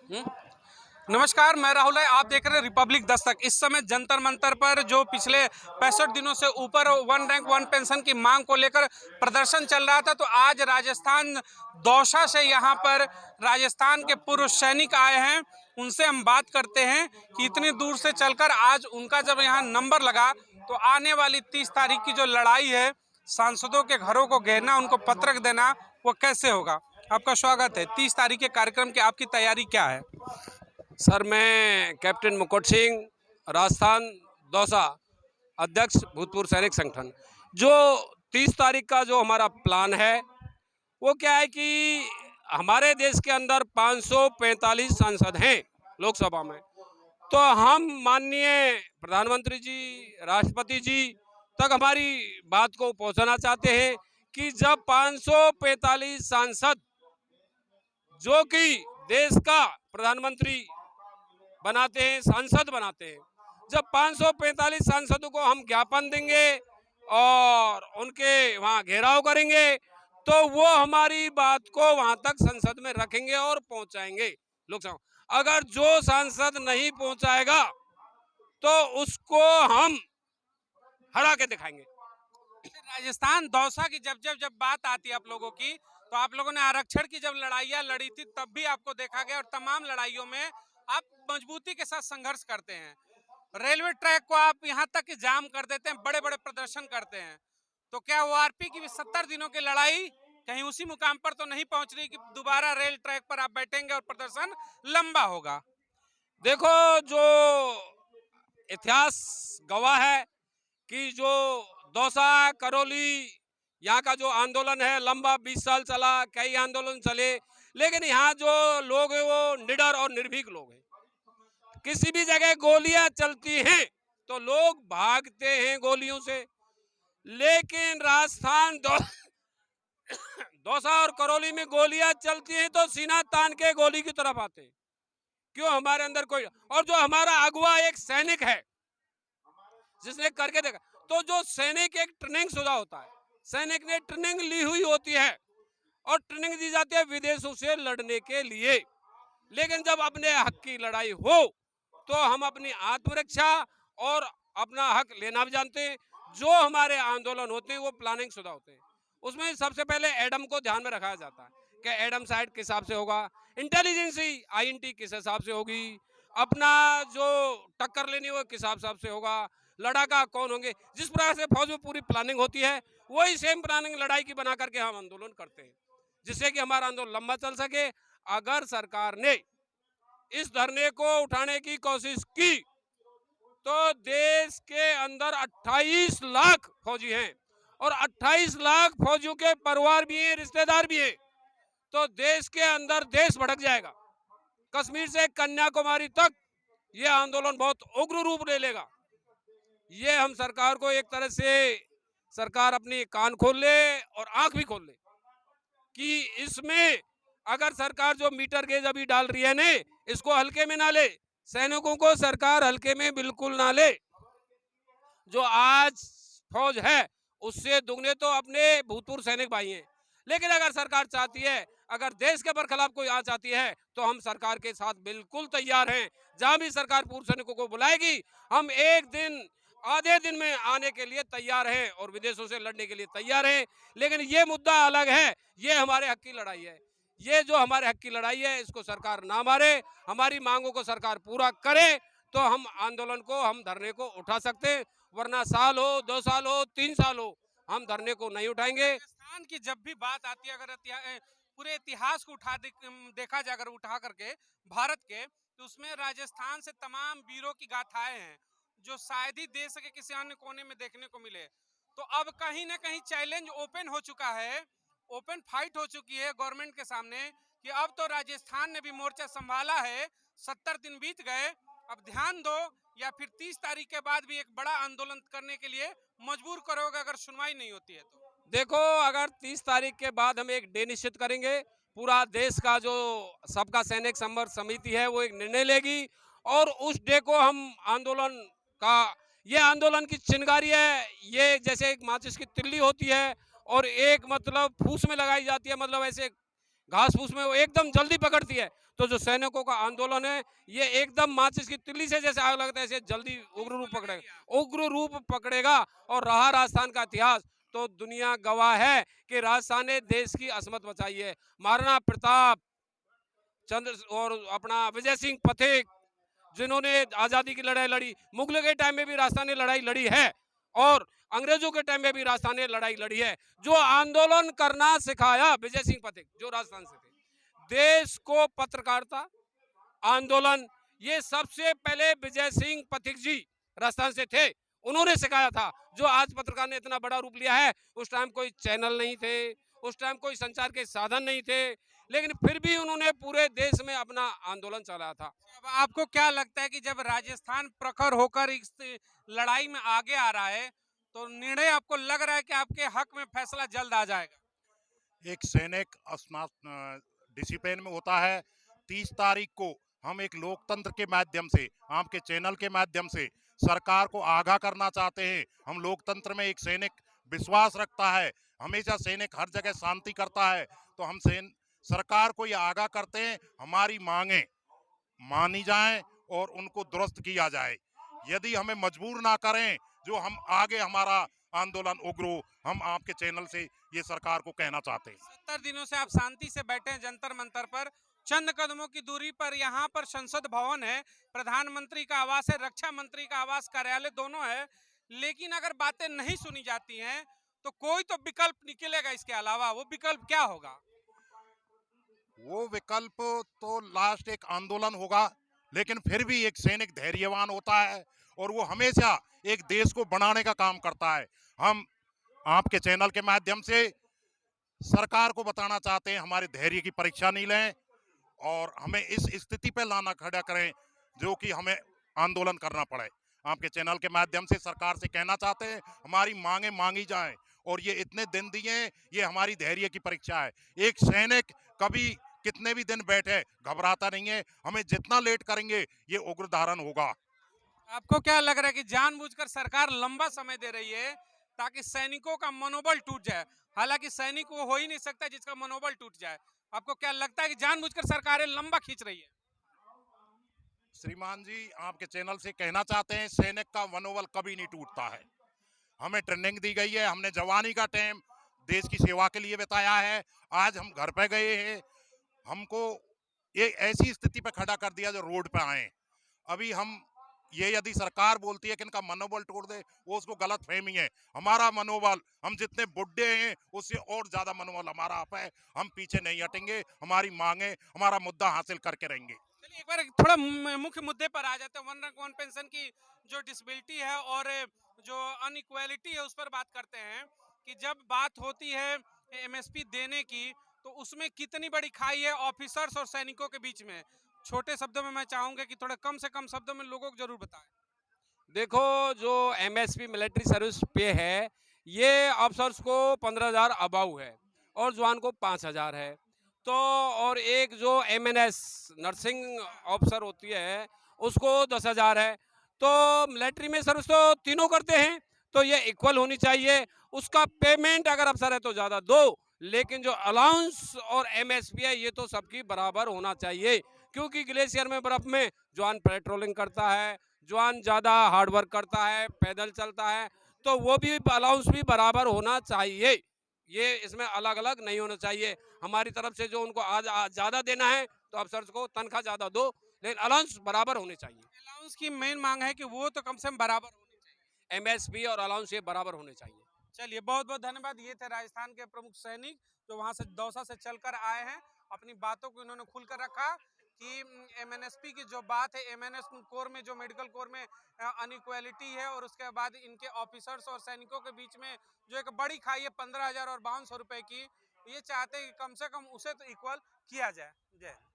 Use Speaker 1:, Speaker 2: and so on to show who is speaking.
Speaker 1: हम्म। नमस्कार, मैं राहुल है। आप देख रहे हैं रिपब्लिक दस्तक। इस समय जंतर मंतर पर जो पिछले 65 दिनों से ऊपर वन रैंक वन पेंशन की मांग को लेकर प्रदर्शन चल रहा था, तो आज राजस्थान दौसा से यहाँ पर राजस्थान के पूर्व सैनिक आए हैं। उनसे हम बात करते हैं कि इतनी दूर से चलकर आज उनका जब यहाँ नंबर लगा तो आने वाली 30 तारीख की जो लड़ाई है, सांसदों के घरों को घेरना, उनको पत्रक देना, वो कैसे होगा। आपका स्वागत है। 30 तारीख के कार्यक्रम की आपकी तैयारी क्या है?
Speaker 2: सर, मैं कैप्टन मुकुट सिंह, राजस्थान दौसा अध्यक्ष, भूतपूर्व सैनिक संगठन। जो 30 तारीख का जो हमारा प्लान है वो क्या है कि हमारे देश के अंदर 545 सांसद हैं लोकसभा में। तो हम माननीय प्रधानमंत्री जी, राष्ट्रपति जी तक हमारी बात को पहुंचाना चाहते हैं कि जब 545 सांसद, जो कि देश का प्रधानमंत्री बनाते हैं, सांसद बनाते हैं, जब 545 सांसदों को हम ज्ञापन देंगे और उनके वहाँ घेराव करेंगे तो वो हमारी बात को वहाँ तक संसद में रखेंगे और पहुंचाएंगे लोकसभा। अगर जो सांसद नहीं पहुंचाएगा तो उसको हम हरा के दिखाएंगे।
Speaker 1: राजस्थान दौसा की जब जब जब बात आती है आप लोगों की, तो आप लोगों ने आरक्षण की जब लड़ाइयाँ लड़ी थी तब भी आपको देखा गया, और तमाम लड़ाइयों में आप मजबूती के साथ संघर्ष करते हैं। रेलवे ट्रैक को आप यहाँ तक कि जाम कर देते हैं, बड़े बड़े प्रदर्शन करते हैं। तो क्या ओआरपी की भी 70 दिनों की लड़ाई कहीं उसी मुकाम पर तो नहीं पहुंच रही कि दोबारा रेल ट्रैक पर आप बैठेंगे और प्रदर्शन लंबा होगा?
Speaker 2: देखो, जो इतिहास गवाह है कि जो दौसा करौली यहाँ का जो आंदोलन है लंबा 20 साल चला, कई आंदोलन चले, लेकिन यहाँ जो लोग हैं वो निडर और निर्भीक लोग हैं। किसी भी जगह गोलियां चलती हैं तो लोग भागते हैं गोलियों से, लेकिन राजस्थान दौसा और करौली में गोलियां चलती हैं तो सीना तान के गोली की तरफ आते हैं। क्यों? हमारे अंदर कोई, और जो हमारा अगुवा एक सैनिक है जिसने करके देखा, तो जो सैनिक एक ट्रेनिंग शुदा होता है, सैनिक ने ट्रेनिंग ली हुई होती है और ट्रेनिंग दी जाती है विदेशों से लड़ने के लिए। लेकिन जब अपने हक की लड़ाई हो तो हम अपनी आत्मरक्षा और अपना हक लेना भी जानते हैं। जो हमारे आंदोलन होते हैं वो प्लानिंग शुदा होते हैं। उसमें सबसे पहले एडम को ध्यान में रखा जाता है कि एडम साइड किस हिसाब से होगा, इंटेलिजेंसी आईएनटी किस हिसाब से होगी, अपना जो टक्कर लेनी वो किस हिसाब से होगा, लड़ाका कौन होंगे। जिस प्रकार से फौज में पूरी प्लानिंग होती है वही सेम प्लानिंग लड़ाई की बना करके हम आंदोलन करते हैं, जिससे कि हमारा आंदोलन लंबा चल सके। अगर सरकार ने इस धरने को उठाने की कोशिश की तो देश के अंदर 28 लाख फौजी हैं और 28 लाख फौजियों के परिवार भी हैं, रिश्तेदार भी हैं, तो देश के अंदर देश भड़क जाएगा। कश्मीर से कन्याकुमारी तक ये आंदोलन बहुत उग्र रूप ले लेगा। ये हम सरकार को एक तरह से, सरकार अपनी कान खोल ले और आंख भी खोल ले कि इसमें अगर सरकार जो मीटर गेज अभी डाल रही है ने, इसको हल्के में ना ले। सैनिकों को सरकार हल्के में बिल्कुल ना ले। जो आज फौज है उससे दुगने तो अपने भूतपूर्व सैनिक भाई हैं, लेकिन अगर सरकार चाहती है, अगर देश के बरखिलाफ कोई आ चाहती है तो हम सरकार के साथ बिल्कुल तैयार हैं। जहां भी सरकार पूर्व सैनिकों को बुलाएगी हम एक दिन, आधे दिन में आने के लिए तैयार हैं और विदेशों से लड़ने के लिए तैयार हैं। लेकिन ये मुद्दा अलग है, ये हमारे हक की लड़ाई है। ये जो हमारे हक की लड़ाई है इसको सरकार ना मारे, हमारी मांगों को सरकार पूरा करे तो हम आंदोलन को, हम धरने को उठा सकते हैं। वरना साल हो, 2 साल हो, 3 साल हो, हम धरने को नहीं उठाएंगे।
Speaker 1: राजस्थान की जब भी बात आती है, अगर पूरे इतिहास को देखा जाए, अगर उठा करके भारत के, तो उसमें राजस्थान से तमाम वीरों की गाथाएं हैं जो शायद ही देश के किसी अन्य कोने में देखने को मिले। तो अब कहीं ना कहीं चैलेंज ओपन हो चुका है, ओपन फाइट हो चुकी है गवर्नमेंट के सामने कि अब तो राजस्थान ने भी मोर्चा संभाला है, 70 दिन बीत गए, अब ध्यान दो, या फिर 30 तारीख के बाद भी एक बड़ा आंदोलन करने के लिए मजबूर करोगे अगर सुनवाई नहीं होती है तो?
Speaker 2: देखो, अगर 30 तारीख के बाद हम एक डे निश्चित करेंगे, पूरा देश का जो सबका सैनिक संघर्ष समिति है वो एक निर्णय लेगी और उस डे को हम आंदोलन का, ये आंदोलन की चिंगारी है, ये जैसे एक माचिस की तिल्ली होती है और एक मतलब फूस में लगाई जाती है, मतलब ऐसे घास फूस में वो एकदम जल्दी पकड़ती है। तो जो सैनिकों का आंदोलन है, ये एकदम माचिस की तिल्ली से जैसे आग लगता है, ऐसे जल्दी उग्र रूप पकड़ेगा, उग्र रूप पकड़ेगा। और रहा राजस्थान का इतिहास, तो दुनिया गवाह है कि राजस्थान ने देश की असमत बचाई है। महाराणा प्रताप चंद्र और अपना विजय सिंह पथिक, जिन्होंने आजादी की लड़ाई लड़ी, मुगलों के टाइम में भी राजस्थान ने लड़ाई लड़ी है, और अंग्रेजों के टाइम में भी राजस्थान ने लड़ाई लड़ी है। जो आंदोलन करना सिखाया विजय सिंह पथिक, जो राजस्थान से थे, देश को पत्रकारिता, आंदोलन, ये सबसे पहले विजय सिंह पथिक जी राजस्थान से थे, उन्होंने सिखाया था। जो आज पत्रकार ने इतना बड़ा रूप लिया है, उस टाइम कोई चैनल नहीं थे, उस टाइम कोई संचार के साधन नहीं थे, लेकिन फिर भी उन्होंने पूरे देश में अपना आंदोलन चलाया था।
Speaker 1: अब आपको क्या लगता है कि जब राजस्थान प्रखर होकर इस लड़ाई में आगे आ रहा है, तो निर्णय आपको लग रहा है कि आपके हक में फैसला जल्द आ जाएगा?
Speaker 3: एक सैनिक डिसिप्लिन में होता है। 30 तारीख को हम एक लोकतंत्र के माध्यम से, आपके चैनल के माध्यम से सरकार को आगाह करना चाहते हैं। हम लोकतंत्र में एक सैनिक विश्वास रखता है, हमेशा सैनिक हर जगह शांति करता है। तो हम सरकार को ये आगाह करते हैं, हमारी मांगे मानी जाएं और उनको दुरुस्त किया जाए। यदि हमें मजबूर ना करें, जो हम आगे हमारा आंदोलन उग्र हो, हम आपके चैनल से ये सरकार को कहना चाहते हैं।
Speaker 1: 70 दिनों से आप शांति से बैठे हैं जंतर मंतर पर, चंद कदमों की दूरी पर यहाँ पर संसद भवन है, प्रधानमंत्री का आवास है, रक्षा मंत्री का आवास, कार्यालय दोनों है, लेकिन अगर बातें नहीं सुनी जाती हैं तो कोई तो विकल्प निकलेगा इसके अलावा। वो विकल्प क्या होगा?
Speaker 3: वो विकल्प तो लास्ट एक आंदोलन होगा, लेकिन फिर भी एक सैनिक धैर्यवान होता है और वो हमेशा एक देश को बनाने का काम करता है। हम आपके चैनल के माध्यम से सरकार को बताना चाहते हैं, हमारे धैर्य की परीक्षा नहीं लें और हमें इस स्थिति पे लाना खड़ा करें जो कि हमें आंदोलन करना पड़े। आपके चैनल के माध्यम से सरकार से कहना चाहते हैं, हमारी मांगे मांगी जाएं और ये इतने दिन दिए, ये हमारी धैर्य की परीक्षा है। एक सैनिक कभी कितने भी दिन बैठे घबराता नहीं है, हमें जितना लेट करेंगे ये उग्र धारण होगा।
Speaker 1: आपको क्या लग रहा है कि जानबूझकर सरकार लंबा समय दे रही है ताकि सैनिकों का मनोबल टूट जाए? हालांकि सैनिक वो हो ही नहीं सकता जिसका मनोबल टूट जाए। आपको क्या लगता है कि जानबूझकर सरकारें लंबा खींच रही है?
Speaker 3: श्रीमान जी, आपके चैनल से कहना चाहते हैं, सैनिक का मनोबल कभी नहीं टूटता है। हमें ट्रेनिंग दी गई है, हमने जवानी का टाइम देश की सेवा के लिए बिताया है। आज हम घर पे गए हैं, हमको ये ऐसी स्थिति पे खड़ा कर दिया जो रोड पे आए। अभी हम ये यदि सरकार बोलती है कि इनका मनोबल तोड़ दे, वो उसको गलत फहमी है। हमारा मनोबल, हम जितने बुढ़े हैं उससे और ज्यादा मनोबल हमारा आप है। हम पीछे नहीं हटेंगे, हमारी मांगे, हमारा मुद्दा हासिल करके रहेंगे।
Speaker 1: चलिए एक बार थोड़ा मुख्य मुद्दे पर आ जाते हैं। वन रैंक वन पेंशन की जो डिसेबिलिटी है और जो अनइक्वालिटी है उस पर बात करते हैं कि जब बात होती है एमएसपी देने की, तो उसमें कितनी बड़ी खाई है ऑफिसर्स और सैनिकों के बीच में? छोटे शब्दों में मैं चाहूंगा कि थोड़ा कम से कम शब्दों में लोगों को जरूर बताएं।
Speaker 2: देखो, जो एमएसपी मिलिट्री सर्विस पे है, ये अफसर्स को 15,000 अबाउ है और जवान को 5,000 है। तो और एक जो एमएनएस नर्सिंग ऑफिसर होती है, उसको 10,000 है। तो मिलिट्री में सर्विस तो तीनों करते हैं, तो ये इक्वल होनी चाहिए। उसका पेमेंट अगर अफसर है तो ज़्यादा दो, लेकिन जो अलाउंस और एमएसपी है ये तो सबकी बराबर होना चाहिए। क्योंकि ग्लेशियर में बर्फ में जवान पेट्रोलिंग करता है, जवान ज़्यादा हार्ड वर्क करता है, पैदल चलता है, तो वो भी अलाउंस भी बराबर होना चाहिए। ये इसमें अलग अलग नहीं होना चाहिए। हमारी तरफ से जो उनको आज ज़्यादा देना है तो अफसर्स को तनख्वाह ज़्यादा दो, लेकिन अलाउंस बराबर होने चाहिए।
Speaker 1: अलाउंस की मेन मांग है कि वो तो कम से कम बराबर होनी चाहिए।
Speaker 2: एमएसपी और अलाउंस ये बराबर होने चाहिए।
Speaker 1: चलिए बहुत बहुत धन्यवाद। ये थे राजस्थान के प्रमुख सैनिक जो वहां से दौसा से चलकर आए हैं। अपनी बातों को इन्होंने खुलकर रखा कि एमएनएसपी की जो बात है, एमएनएस कोर में जो मेडिकल कोर में अनइक्वालिटी है और उसके बाद इनके ऑफिसर्स और सैनिकों के बीच में जो एक बड़ी खाई है 15,000 और 5,200 रुपए की, ये चाहते हैं कि कम से कम उसे तो इक्वल किया जाए। जय हिंद।